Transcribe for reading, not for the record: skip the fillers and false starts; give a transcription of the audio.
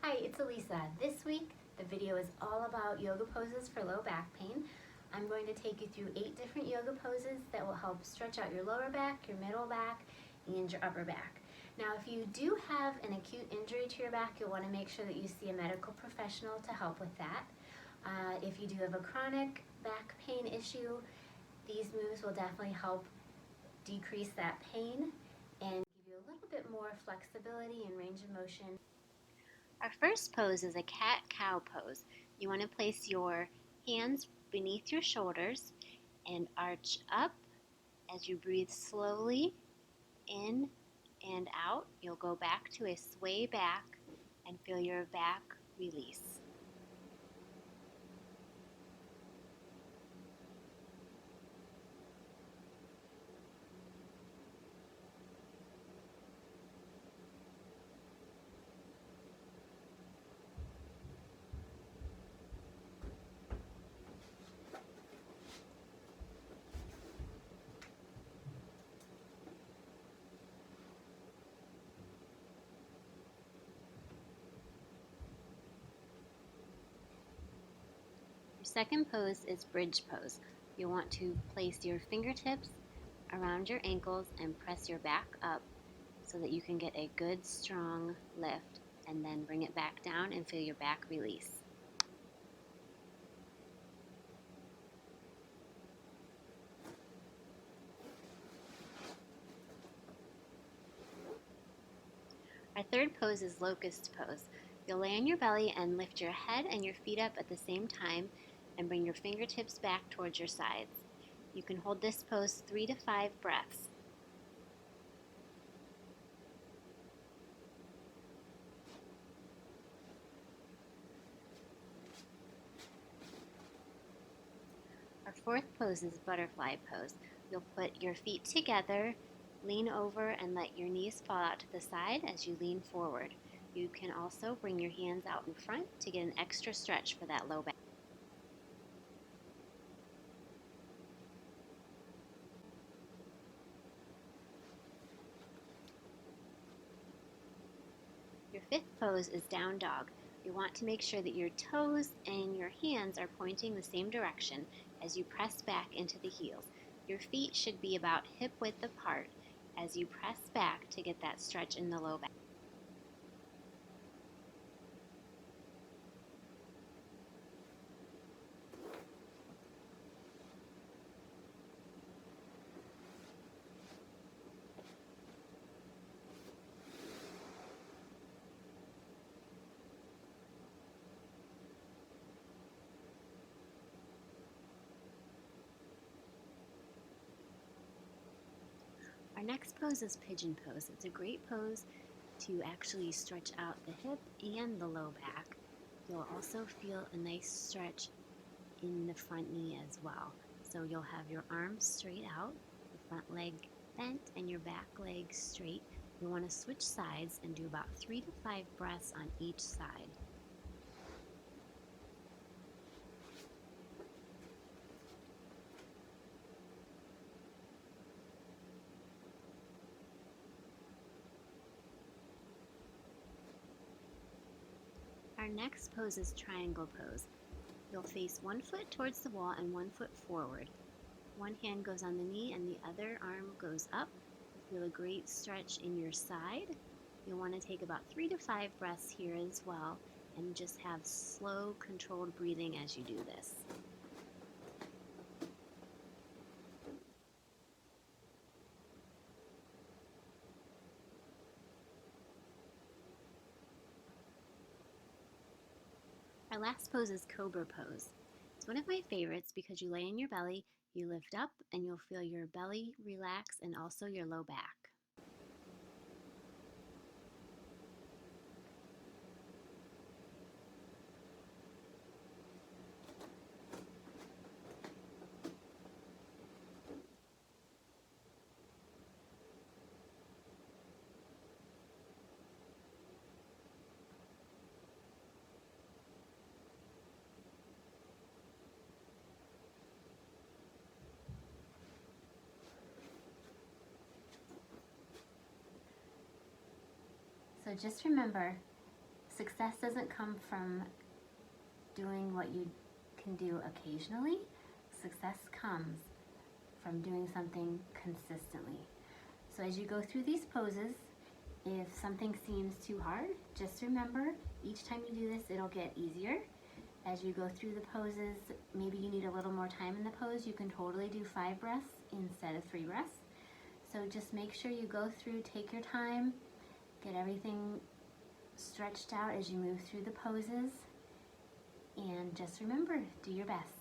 Hi, it's Elisa. This week, the video is all about yoga poses for low back pain. I'm going to take you through 8 different yoga poses that will help stretch out your lower back, your middle back, and your upper back. Now, if you do have an acute injury to your back, you'll want to make sure that you see a medical professional to help with that. If you do have a chronic back pain issue, these moves will definitely help decrease that pain and give you a little bit more flexibility and range of motion. Our first pose is a cat-cow pose. You want to place your hands beneath your shoulders and arch up as you breathe slowly in and out. You'll go back to a sway back and feel your back release. Second pose is bridge pose. You'll want to place your fingertips around your ankles and press your back up so that you can get a good strong lift, and then bring it back down and feel your back release. Our third pose is locust pose. You'll lay on your belly and lift your head and your feet up at the same time and bring your fingertips back towards your sides. You can hold this pose 3 to 5 breaths. Our fourth pose is butterfly pose. You'll put your feet together, lean over, and let your knees fall out to the side as you lean forward. You can also bring your hands out in front to get an extra stretch for that low back. Your fifth pose is down dog. You want to make sure that your toes and your hands are pointing the same direction as you press back into the heels. Your feet should be about hip width apart as you press back to get that stretch in the low back. Our next pose is pigeon pose. It's a great pose to actually stretch out the hip and the low back. You'll also feel a nice stretch in the front knee as well. So you'll have your arms straight out, the front leg bent, and your back leg straight. You want to switch sides and do about 3 to 5 breaths on each side. Our next pose is triangle pose. You'll face one foot towards the wall and one foot forward. One hand goes on the knee and the other arm goes up. You feel a great stretch in your side. You'll want to take about 3 to 5 breaths here as well, and just have slow, controlled breathing as you do this. Our last pose is COBRA pose. It's one of my favorites because you lay on your belly, you lift up, and you'll feel your belly relax and also your low back. So just remember, Success doesn't come from doing what you can do occasionally. Success comes from doing something consistently. So as you go through these poses, if something seems too hard, just remember each time you do this, it'll get easier. As you go through the poses, maybe you need a little more time in the pose, you can totally do 5 breaths instead of 3 breaths. So just make sure you go through, take your time, get everything stretched out as you move through the poses, and just remember, do your best.